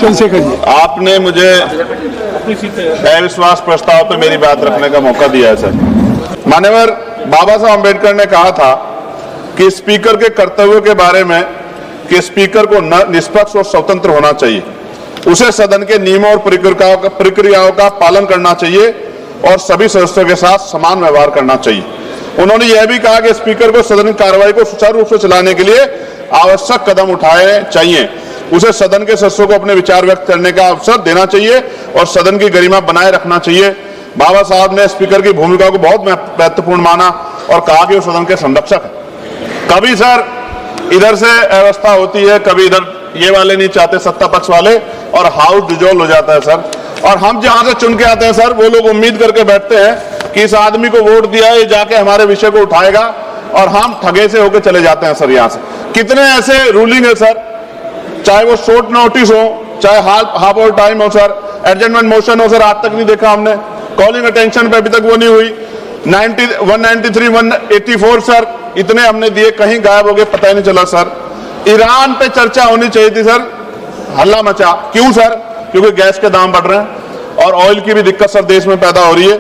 चंद्रशेखर जी, आपने मुझे अविश्वास प्रस्ताव पे मेरी बात रखने का मौका दिया है सर। माननीय बाबा साहब अम्बेडकर ने कहा था कि स्पीकर के कर्तव्यों के बारे में कि स्पीकर को निष्पक्ष और स्वतंत्र होना चाहिए, उसे सदन के नियमों और प्रक्रियाओं का पालन करना चाहिए और सभी सदस्यों के साथ समान व्यवहार करना चाहिए। उन्होंने यह भी कहा कि स्पीकर को सदन की कार्रवाई को सुचारू रूप से चलाने के लिए आवश्यक कदम उठाए चाहिए, उसे सदन के सदस्यों को अपने विचार व्यक्त करने का अवसर देना चाहिए और सदन की गरिमा बनाए रखना चाहिए। बाबा साहब ने स्पीकर की भूमिका को बहुत महत्वपूर्ण माना और कहा कि वो सदन के संरक्षक है। कभी सर इधर से अव्यवस्था होती है, कभी इधर ये वाले नहीं चाहते सत्ता पक्ष वाले, और हाउस डिजोल्व हो जाता है सर। और हम जहां से चुन के आते हैं सर, वो लोग उम्मीद करके बैठते हैं कि इस आदमी को वोट दिया है, ये जाके हमारे विषय को उठाएगा, और हम ठगे से होकर चले जाते हैं सर। यहां से कितने ऐसे रूलिंग है सर, चाहे वो शॉर्ट नोटिस हो, चाहे हाफ और टाइम हो सर, एडजमेंट मोशन हो सर, आज तक नहीं देखा हमने। कॉलिंग अटेंशन पे अभी तक वो नहीं हुई। 193, 184 सर, इतने हमने दिए, कहीं गायब हो गए, पता ही नहीं चला सर। ईरान पे चर्चा होनी चाहिए थी सर, हल्ला मचा। क्यों सर? क्योंकि गैस के दाम बढ़ रहे हैं और ऑयल की भी दिक्कत सर देश में पैदा हो रही है।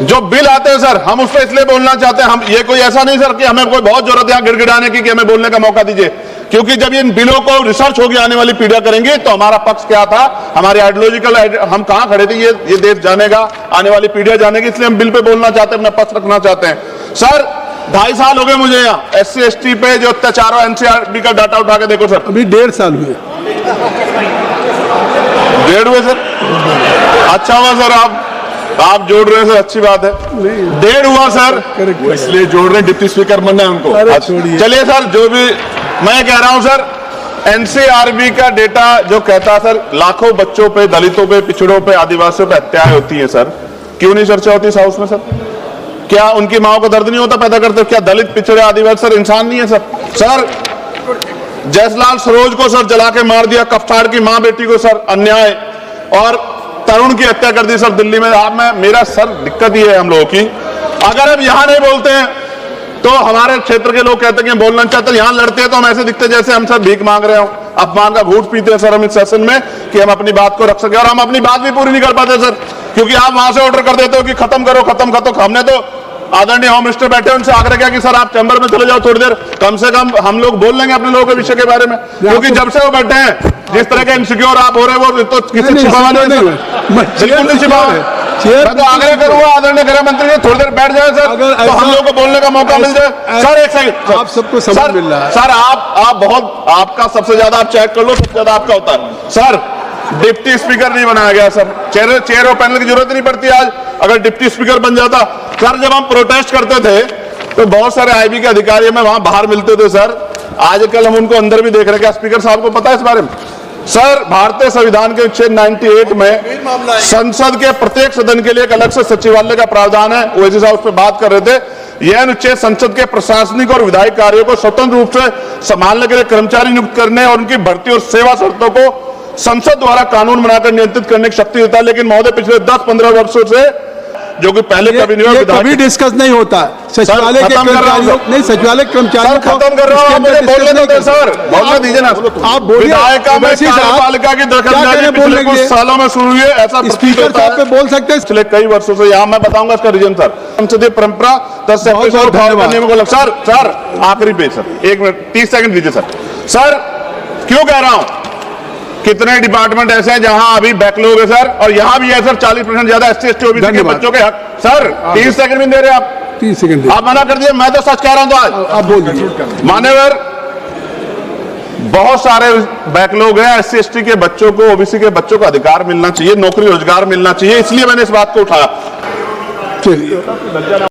जो बिल आते हैं सर, हम उस पर इसलिए बोलना चाहते हैं, हम ये कोई ऐसा नहीं सर कि हमें कोई बहुत जरूरत है यहाँ गिड़गिड़ाने की कि हमें बोलने का मौका दीजिए, क्योंकि जब इन बिलों को रिसर्च होगी आने वाली पीढ़ियां करेंगे तो हमारा पक्ष क्या था, हमारी आइडियोलॉजिकल हम कहां खड़े थे, ये देश जानेगा, आने वाली पीढ़ियां जानेगी। इसलिए हम बिल पे बोलना चाहते हैं, अपना पक्ष रखना चाहते हैं सर। 2.5 साल हो गए मुझे यहाँ SC ST पे जो अत्याचार है, NCRB का डाटा उठा के देखो सर। अभी 1.5 साल हुए। 1.5 हुए सर? अच्छा हुआ सर, आप जोड़ रहे हैं सर, अच्छी बात है। 1.5 हुआ सर, इसलिए जोड़ रहे हैं, डिप्टी स्पीकर बनना है उनको। चलिए सर, जो भी मैं कह रहा हूं सर, NCRB का डेटा जो कहता सर, लाखों बच्चों पे, दलितों पे, पिछड़ों पे, आदिवासियों पे हत्याएं होती है सर। क्यों नहीं चर्चा होती इस हाउस में सर? क्या उनकी माओ को दर्द नहीं होता पैदा करते? क्या दलित, पिछड़े, आदिवासी सर इंसान नहीं है सर? सर जयसलाल सरोज को सर जला के मार दिया, कफ्तार की मां बेटी को सर अन्याय, और तरुण की हत्या कर दी सर दिल्ली में। आप में मेरा सर दिक्कत ये है हम लोगों की, अगर हम यहां नहीं बोलते हैं तो हमारे क्षेत्र के लोग कहते हैं कि बोलना चाहते, यहां लड़ते हैं तो हम ऐसे दिखते जैसे हम सर भीख मांग रहे हो, अपमान का घूंट पीते हैं सर हम इस सेशन में कि हम अपनी बात को रख सके, और हम अपनी बात भी पूरी नहीं कर पाते सर, क्योंकि आप वहां से ऑर्डर कर देते हो कि खत्म करो खत्म करो। हमने तो आदरणीय होम मिनिस्टर बैठे उनसे आग्रह किया कि सर आप चैम्बर में चले जाओ थोड़ी देर, कम से कम हम लोग बोल लेंगे अपने लोगों के विषय के बारे में, क्योंकि जब से वो बैठे हैं जिस तरह के इनसिक्योर आप हो रहे हैं वो तो किसी छिपावा नहीं, बिल्कुल नहीं छिपावा है। मैं तो आग्रह करूंगा आदरणीय गृह मंत्री जी थोड़ी देर बैठ जाए सर, तो हम लोग को बोलने का मौका मिल जाए। सर एक सेकंड, आप सबको समय मिल रहा है सर, आप बहुत, आपका सबसे ज्यादा आप चेक कर लो, सबसे ज्यादा आपका होता है सर। डिप्टी स्पीकर नहीं बनाया गया सर, चेयर और पैनल की जरूरत नहीं पड़ती आज, अगर डिप्टी स्पीकर बन जाता सर। जब हम प्रोटेस्ट करते थे तो बहुत सारे IB के अधिकारी हमें वहां बाहर मिलते थे सर, आजकल हम उनको अंदर भी देख रहे हैं। क्या स्पीकर साहब को पता है इस बारे में? सर भारतीय संविधान के अनुच्छेद 98 में संसद के प्रत्येक सदन के लिए एक अलग से सचिवालय का प्रावधान है। ओवैसी साहब उस पर बात कर रहे थे। यह अनुच्छेद संसद के प्रशासनिक और विधायी कार्यों को स्वतंत्र रूप से संभालने के लिए कर्मचारी नियुक्त करने और उनकी भर्ती और सेवा शर्तों को संसद द्वारा कानून बनाकर नियंत्रित करने की शक्ति देता है। लेकिन महोदय पिछले 10-15 वर्षों से, जो कि पहले कभी नहीं हुआ, कभी डिस्कस नहीं होता सचिवालय के कर्मचारियों, नहीं सचिवालय कर्मचारियों को खत्म कर रहा हूं, मुझे बोलने दो सर, बोलने दीजिए ना। आप बोलिए, विधायिका में कार्यपालिका की दखलंदाजी पिछले कुछ सालों में शुरू हुई है, ऐसा प्रतीत होता है। पे बोल सकते हैं पिछले कई वर्षों से, यहाँ मैं बताऊंगा इसका रीजन सर। संसदीय परंपरा 10 सर, आखिरी पेज सर, 1 मिनट 30 सेकंड दीजिए सर। सर क्यों कह रहा हूं, कितने डिपार्टमेंट ऐसे हैं जहां अभी बैकलॉग है सर, और यहां भी है सर 40% ज्यादा SC ST OBC के बच्चों के हक। सर 30 सेकंड भी दे रहे आप, 30 सेकंड आप मना कर दिए। मैं तो सच कह रहा हूं, तो आज आप बोल दीजिए। मान्यवर बहुत सारे बैकलॉग है, SC ST के बच्चों को, OBC के बच्चों को अधिकार मिलना चाहिए, नौकरी रोजगार मिलना चाहिए, इसलिए मैंने इस बात को उठाया। चलिए।